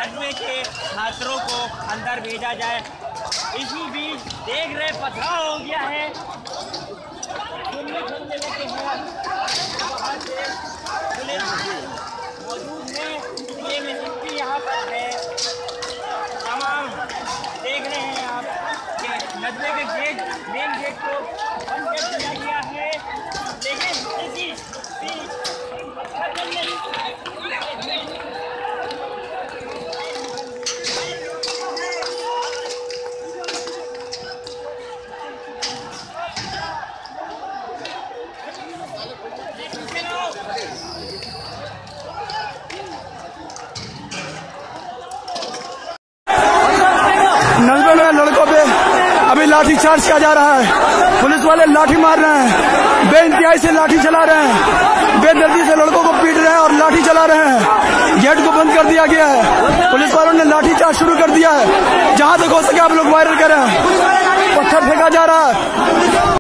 नजबे के छात्रों को अंदर भेजा जाए। इसी बीच देख रहे पथराव हो गया है, मौजूद है, ये मिलिट्री यहाँ पर है। तमाम देख रहे हैं आप कि नजबे के गेट, मेन गेट को बंद कर दिया गया है, लेकिन इसी नजबे में लड़कों पे अभी लाठी चार्ज किया जा रहा है। पुलिस वाले लाठी मार रहे हैं, बेइंतहाई से लाठी चला रहे हैं, बेदर्दी से लड़कों को पीट रहे हैं और लाठी चला रहे हैं। गेट को बंद कर दिया गया है, पुलिस वालों ने लाठी चार्ज शुरू कर दिया है। जहां तक हो सके आप लोग वायरल करें, पत्थर फेंका जा रहा है।